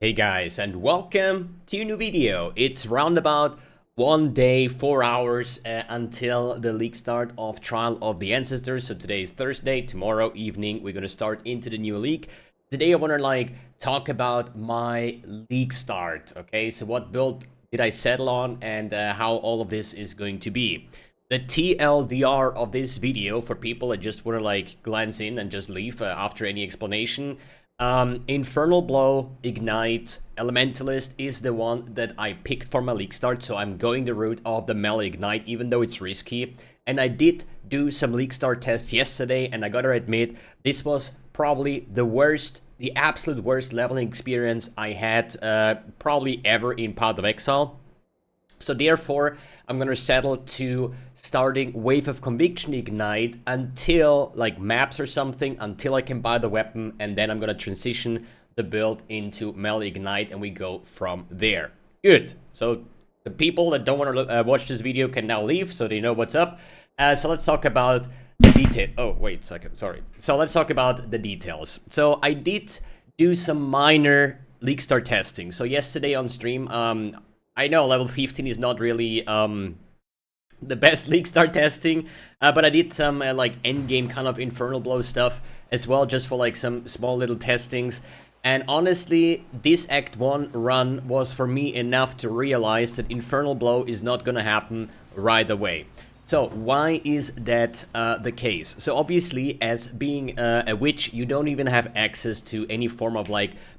Hey guys, and welcome to a new video. It's round about 1 day, 4 hours until the league start of Trial of the Ancestors. So today is Thursday, tomorrow evening we're gonna start into the new league. Today I wanna talk about my league start, okay? So what build did I settle on and how all of this is going to be. The TLDR of this video for people that just wanna glance in and just leave after any explanation. Infernal Blow, Ignite, Elementalist is the one that I picked for my league start, so I'm going the route of the melee Ignite, even though it's risky. And I did do some league start tests yesterday, and I gotta admit, this was probably the worst, the absolute worst leveling experience I had probably ever in Path of Exile. So therefore, I'm gonna settle to starting Wave of Conviction Ignite until maps or something, until I can buy the weapon, and then I'm gonna transition the build into melee Ignite and we go from there. Good. So the people that don't want to watch this video can now leave, so they know what's up. So let's talk about the detail. Oh, wait a second. Sorry. So let's talk about the details. So I did do some minor league start testing. So yesterday on stream, I know level 15 is not really the best league start testing, but I did some endgame kind of Infernal Blow stuff as well, just for some small little testings. And honestly, this Act 1 run was for me enough to realize that Infernal Blow is not gonna happen right away. So why is that the case? So obviously, as being a witch, you don't even have access to any form of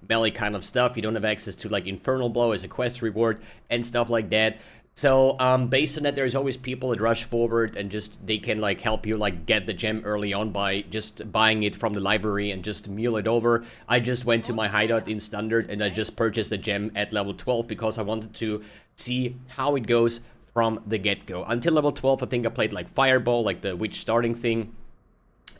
melee kind of stuff. You don't have access to Infernal Blow as a quest reward and stuff like that. So based on that, there's always people that rush forward and just they can help you get the gem early on by just buying it from the library and just mule it over. I just went to my hideout in standard and I just purchased the gem at level 12 because I wanted to see how it goes from the get-go. Until level 12, I think I played Fireball, the witch starting thing.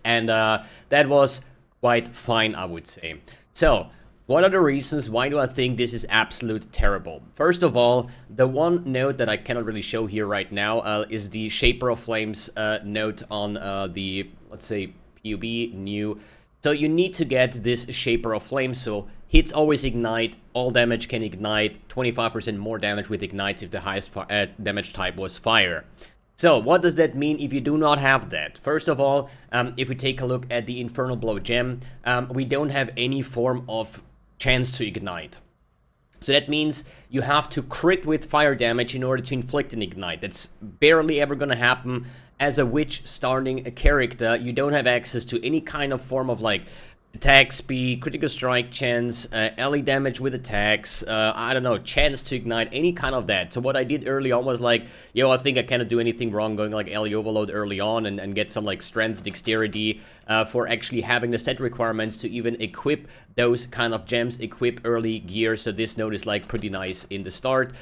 And that was quite fine, I would say. So, what are the reasons why do I think this is absolute terrible? First of all, the one note that I cannot really show here right now is the Shaper of Flames note on the, let's say, PUB new. So you need to get this Shaper of Flames, so hits always ignite, all damage can ignite, 25% more damage with ignites if the highest damage type was fire. So what does that mean if you do not have that? First of all, if we take a look at the Infernal Blow gem, we don't have any form of chance to ignite. So that means you have to crit with fire damage in order to inflict an ignite. That's barely ever gonna happen. As a witch starting a character, you don't have access to any kind of form of attack speed, critical strike chance, LE damage with attacks, I don't know, chance to ignite, any kind of that. So what I did early on was yo, I think I cannot do anything wrong going LE overload early on and get some strength, dexterity for actually having the stat requirements to even equip those kind of gems, equip early gear. So this node is pretty nice in the start.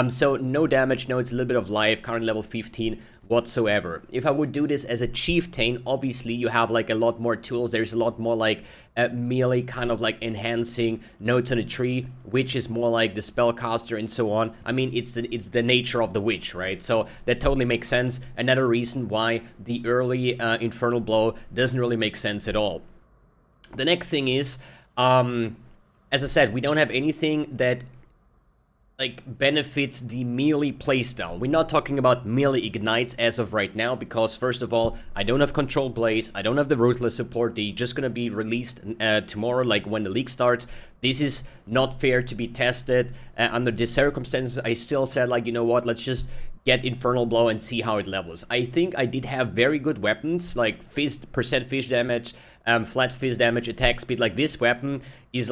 So no damage, no, it's a little bit of life, current level 15 whatsoever. If I would do this as a chieftain, obviously you have a lot more tools. There's a lot more melee kind of enhancing notes on a tree, which is more the spellcaster and so on. I mean, it's the nature of the witch, right? So that totally makes sense. Another reason why the early Infernal Blow doesn't really make sense at all. The next thing is, as I said, we don't have anything that benefits the melee playstyle. We're not talking about melee ignites as of right now because first of all, I don't have Control Blaze, I don't have the Ruthless support. They're just gonna be released tomorrow, when the league starts. This is not fair to be tested under these circumstances. I still said you know what, let's just get Infernal Blow and see how it levels. I think I did have very good weapons percent fish damage, flat fish damage, attack speed. This weapon is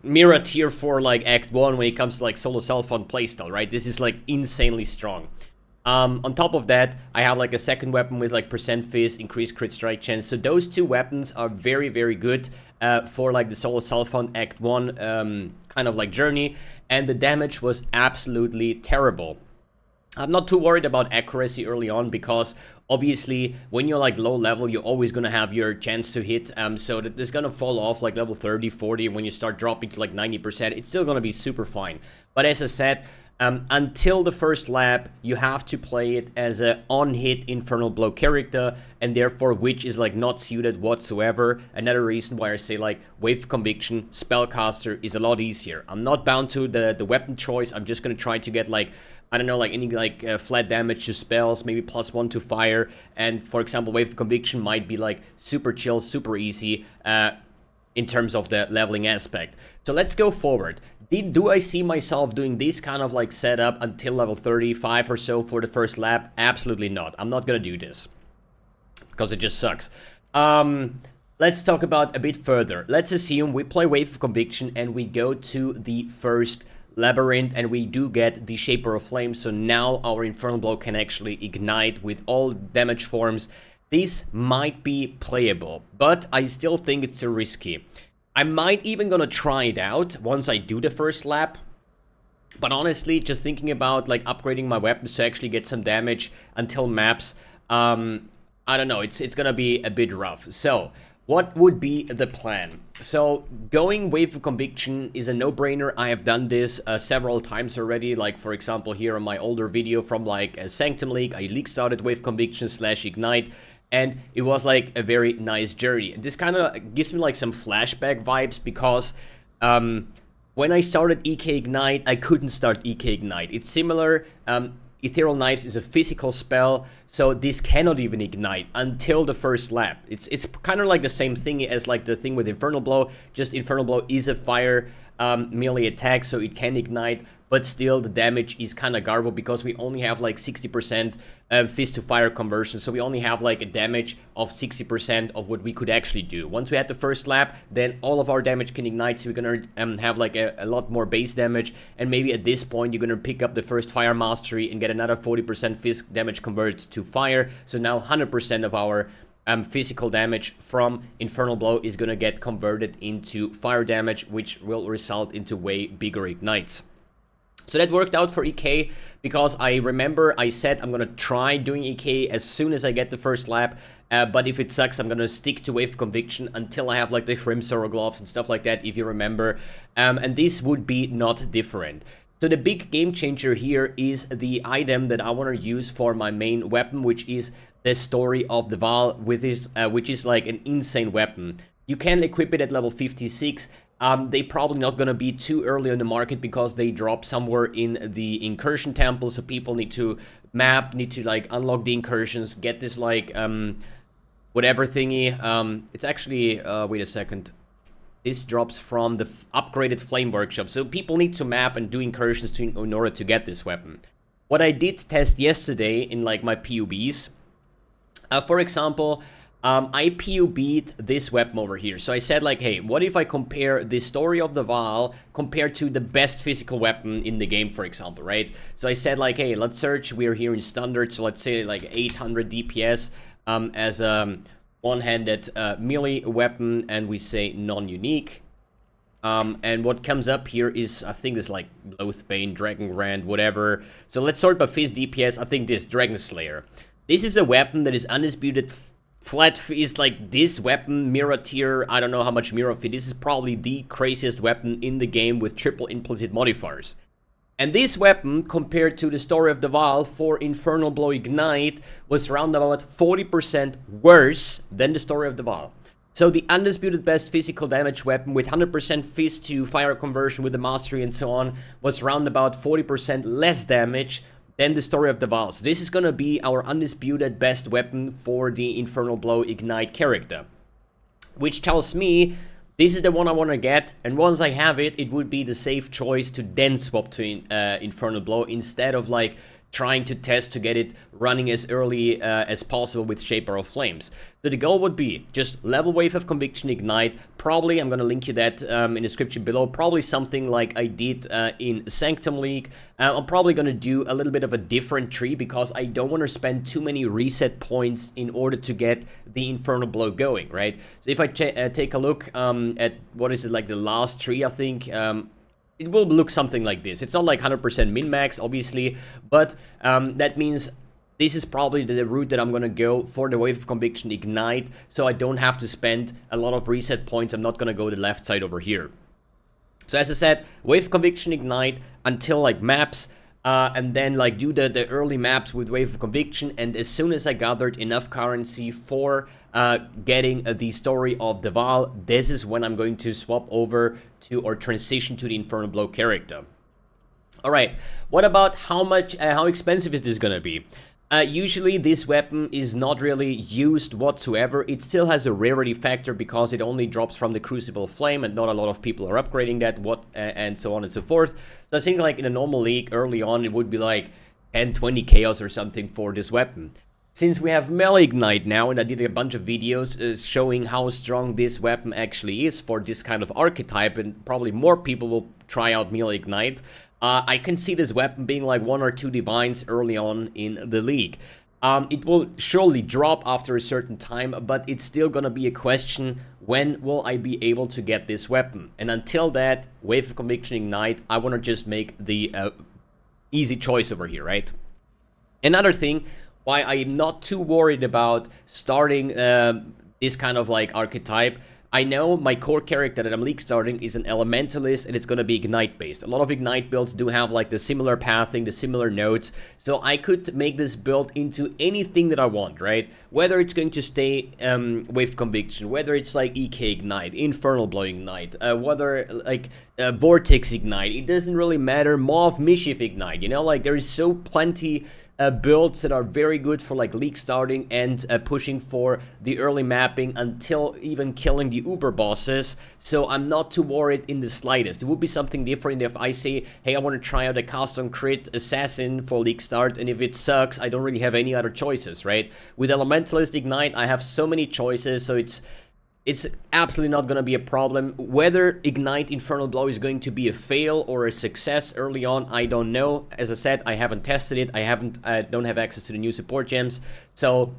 mirror tier for Act 1 when it comes to solo self-on playstyle, right? This is insanely strong. On top of that, I have a second weapon with percent fizz, increased crit strike chance. So those two weapons are very, very good for the solo self-on Act 1 kind of journey, and the damage was absolutely terrible. I'm not too worried about accuracy early on because obviously when you're low level, you're always gonna have your chance to hit, so that is gonna fall off level 30, 40, and when you start dropping to 90%, it's still gonna be super fine. But as I said, Until the first lap, you have to play it as a on-hit Infernal Blow character, and therefore which is like not suited whatsoever. Another reason why I say like Wave Conviction Spellcaster is a lot easier. I'm not bound to the weapon choice. I'm just gonna try to get like, I don't know, like any like flat damage to spells, maybe +1 to fire, and for example, Wave of Conviction might be like super chill, super easy in terms of the leveling aspect. So let's go forward. Do I see myself doing this kind of like setup until level 35 or so for the first lap? Absolutely not. I'm not gonna do this because it just sucks. Let's talk about a bit further. Let's assume we play Wave of Conviction and we go to the first labyrinth and we do get the Shaper of Flame, so now our Infernal Blow can actually ignite with all damage forms. This might be playable, but I still think it's too risky. I might even gonna try it out once I do the first lap, but honestly, just thinking about like upgrading my weapons to actually get some damage until maps, I don't know, it's gonna be a bit rough. So what would be the plan? So going Wave of Conviction is a no-brainer. I have done this several times already, like for example here on my older video from like a Sanctum League, I league started Wave Conviction / Ignite, and it was like a very nice journey. And this kind of gives me like some flashback vibes because when I started EK Ignite, I couldn't start EK Ignite. It's similar. Ethereal Knives is a physical spell, so this cannot even ignite until the first lap. It's kind of like the same thing as like the thing with Infernal Blow, just Infernal Blow is a fire melee attack, so it can ignite, but still the damage is kind of garbled because we only have like 60% fist to fire conversion, so we only have like a damage of 60% of what we could actually do. Once we had the first lap, then all of our damage can ignite, so we're gonna have like a lot more base damage, and maybe at this point you're gonna pick up the first fire mastery and get another 40% fist damage converted to fire, so now 100% of our physical damage from Infernal Blow is gonna get converted into fire damage, which will result into way bigger ignites. So that worked out for EK because I remember I said I'm gonna try doing EK as soon as I get the first lap, but if it sucks, I'm gonna stick to Wave Conviction until I have like the Shrimp gloves and stuff like that, if you remember, and this would be not different. So the big game changer here is the item that I want to use for my main weapon, which is the Story of the Vaal, which is like an insane weapon. You can equip it at level 56. They probably not gonna be too early on the market because they drop somewhere in the incursion temple, so people need to like unlock the incursions, get this like whatever thingy. It's actually wait a second. This drops from the upgraded Flame Workshop, so people need to map and do incursions in order to get this weapon. What I did test yesterday in like my PUBs, for example, I PUB'd this weapon over here. So I said like, hey, what if I compare the Story of the Vaal compared to the best physical weapon in the game, for example, right? So I said like, hey, let's search, we're here in standard, so let's say like 800 DPS as a one-handed melee weapon, and we say non-unique. And what comes up here is, I think it's like Loathbane, Dragon Rand, whatever. So let's sort by fist DPS. I think this Dragon Slayer. This is a weapon that is undisputed flat fist, like this weapon, Mirror tier, I don't know how much Mirror fit. This is probably the craziest weapon in the game with triple implicit modifiers. And this weapon, compared to the Story of the Vaal for Infernal Blow Ignite, was around about 40% worse than the Story of the Vaal. So the undisputed best physical damage weapon with 100% fist to fire conversion with the mastery and so on was around about 40% less damage than the Story of the Vaal. So this is gonna be our undisputed best weapon for the Infernal Blow Ignite character, which tells me this is the one I want to get, and once I have it, it would be the safe choice to then swap to Infernal Blow instead of like trying to test to get it running as early as possible with Shaper of Flames. So the goal would be just level Wave of Conviction Ignite. Probably, I'm going to link you that in the description below, probably something like I did in Sanctum League. I'm probably going to do a little bit of a different tree because I don't want to spend too many reset points in order to get the Infernal Blow going, right? So if I take a look at, what is it, like the last tree, I think, it will look something like this. It's not like 100% min-max, obviously, but that means this is probably the route that I'm gonna go for the Wave of Conviction Ignite, so I don't have to spend a lot of reset points. I'm not gonna go the left side over here. So as I said, Wave of Conviction Ignite until like maps. and then like do the early maps with Wave of Conviction, and as soon as I gathered enough currency for getting the story of the Val, this is when I'm going to swap over to or transition to the Infernal Blow character. Alright, what about how expensive is this gonna be? Usually this weapon is not really used whatsoever. It still has a rarity factor because it only drops from the Crucible Flame, and not a lot of people are upgrading that, and so on and so forth. So I think like in a normal league early on it would be like 10-20 chaos or something for this weapon. Since we have Melee Ignite now, and I did a bunch of videos showing how strong this weapon actually is for this kind of archetype, and probably more people will try out Melee Ignite, I can see this weapon being like 1 or 2 divines early on in the league. It will surely drop after a certain time, but it's still gonna be a question, when will I be able to get this weapon? And until that, Wave of Conviction Ignite, I wanna just make the easy choice over here, right? Another thing why I'm not too worried about starting this kind of like archetype, I know my core character that I'm league starting is an Elementalist, and it's gonna be Ignite based. A lot of Ignite builds do have like the similar pathing, the similar nodes, so I could make this build into anything that I want, right? Whether it's going to stay with Conviction, whether it's like EK Ignite, Infernal Blow Ignite, whether like Vortex Ignite, it doesn't really matter. Maw of Mischief Ignite, you know, like there is so plenty builds that are very good for like league starting and pushing for the early mapping until even killing the uber bosses, so I'm not too worried in the slightest. It would be something different if I say, hey, I want to try out a custom crit assassin for league start, and if it sucks, I don't really have any other choices, right? With Elementalist Ignite, I have so many choices, so it's absolutely not going to be a problem. Whether Ignite Infernal Blow is going to be a fail or a success early on, I don't know. As I said, I haven't tested it. I don't have access to the new support gems. So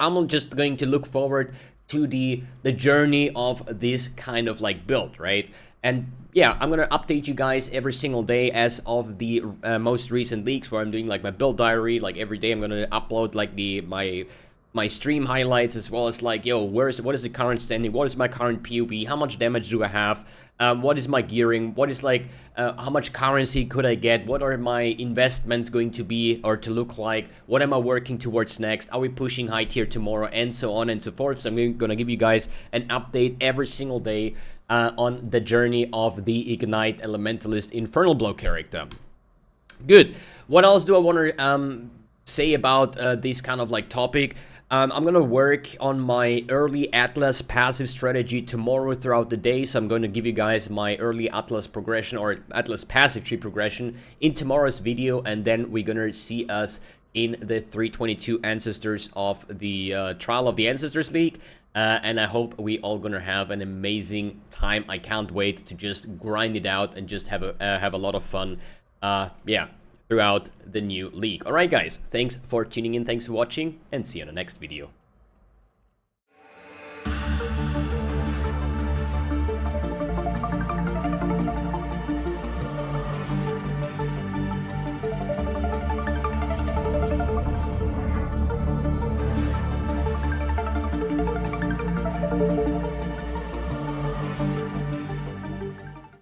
I'm just going to look forward to the journey of this kind of like build, right? And yeah, I'm gonna update you guys every single day as of the most recent leaks, where I'm doing like my build diary. Like every day I'm gonna upload like my stream highlights, as well as like, yo, what is the current standing, what is my current POB, how much damage do I have, what is my gearing, what is like, how much currency could I get, what are my investments going to be or to look like, what am I working towards next, are we pushing high tier tomorrow, and so on and so forth. So I'm gonna give you guys an update every single day on the journey of the Ignite Elementalist Infernal Blow character. Good. What else do I want to say about this kind of like topic? I'm gonna work on my early Atlas passive strategy tomorrow throughout the day, so I'm going to give you guys my early Atlas progression or Atlas passive tree progression in tomorrow's video, and then we're gonna see us in the 322 Ancestors of the Trial of the Ancestors League, and I hope we all gonna have an amazing time. I can't wait to just grind it out and just have a lot of fun, yeah, throughout the new league. Alright guys, thanks for tuning in, thanks for watching, and see you in the next video.